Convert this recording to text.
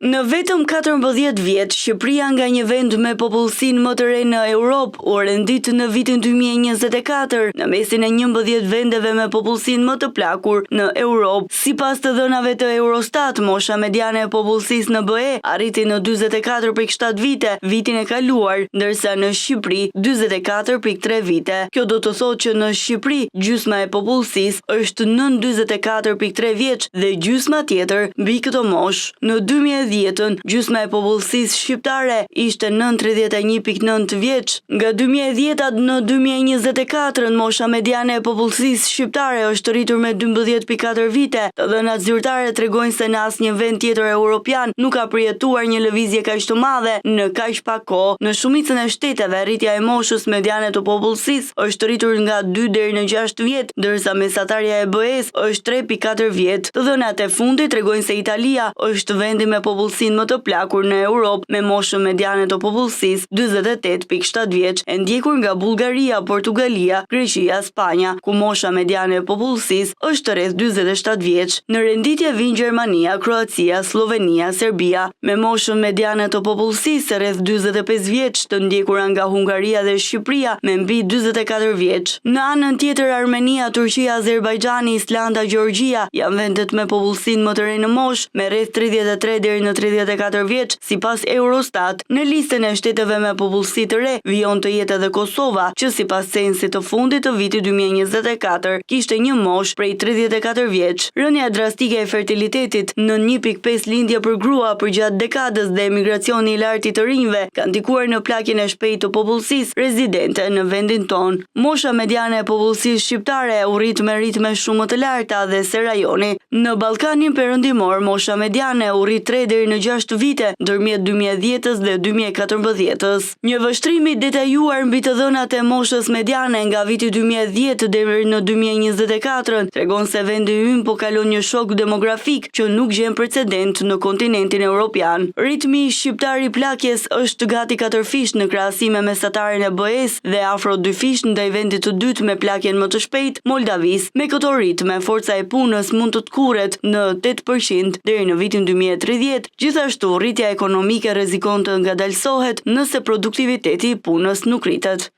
Në vetëm 14 vjet, Shqipëria nga një vend me popullsinë më të re në Europë u rendit në vitin 2024 në mesin e 11 vendeve me popullsinë më të plakur në Europë. Sipas të dhënave të Eurostat, mosha mediane e popullsisë në BE arriti në 44,7 vite vitin e kaluar, ndërsa në Shqipëri 44,3 vite. Kjo do të thotë që në Shqipëri gjysma e popullsisë është nën 44,3 vjeç dhe gjysma tjetër mbi këtë moshë. Në 2010, gjysma e popullsisë shqiptare ishte nën 31,9 vjeç. Nga 2010-at në 2024, mosha mediane e popullsisë shqiptare është rritur me 12,4 vite. Të dhënat zyrtare tregojnë se në asnjë vend tjetër europian nuk ka përjetuar një lëvizje kaq të madhe në kaq pak kohë. Në shumicën e shteteve, rritja e moshës mediane të popullsisë është rritur nga 2 deri në 6 vjet, ndërsa mesatarja e BE-s është 3,4 vjet. Të dhënat e fundit tregojnë se Italia është vendi me popullsinë më të plakur në Europë, me moshën mediane të popullsisë 48,7 vjeç, e ndjekur nga Bullgaria, Portugalia, Greqia, Spanja, ku mosha mediane e popullsisë është rreth 47 vjeç. Në renditje vijnë Gjermania, Kroacia, Slovenia, Serbia, me moshën mediane të popullsisë rreth 45 vjeç, të ndjekura nga Hungaria dhe Shqipëria me mbi 44 vjeç. Në anën tjetër, Armenia, Turqia, Azerbajxhani, Islanda, Gjeorgjia janë vendet me popullsinë më të re në moshë, me rreth 33 deri në 34 vjeç, sipas Eurostat. Në listën e shteteve me popullsi të re vijon të jetë edhe Kosova, që sipas censit të fundit të vitit 2024 kishte një moshë prej 34 vjeç. Rënja drastike e fertilitetit në 1,5 lindje për grua përgjatë dekadës dhe emigracioni i lartë i të rinjve ka ndikuar në plakjen e shpejtë të popullsisë rezidente në vendin tonë. Mosha mediane e popullsisë shqiptare u rrit me ritme shumë të larta dhe se rajoni. Në Ballkanin Perëndimor, mosha mediane u rrit 3 deri në 6 vite ndërmjet 2010-s dhe 2014-s. Një vështrim i detajuar mbi të dhënat e moshës mediane nga viti 2010 deri në 2024 tregon se vendi ynë po kalon një shok demografik që nuk gjen precedent në kontinentin evropian. Ritmi shqiptar i plakjes është gati 4 fish në krahasim me mesataren e BE-s dhe afro 2 fish ndaj vendit të dytë me plakjen më të shpejtë, Moldavis. Me këto ritme, forca e punës mund të tkurret në 8% deri në vitin 2030. Gjithashtu, rritja ekonomike rrezikon të ngadalsohet nëse produktiviteti i punës nuk rritet.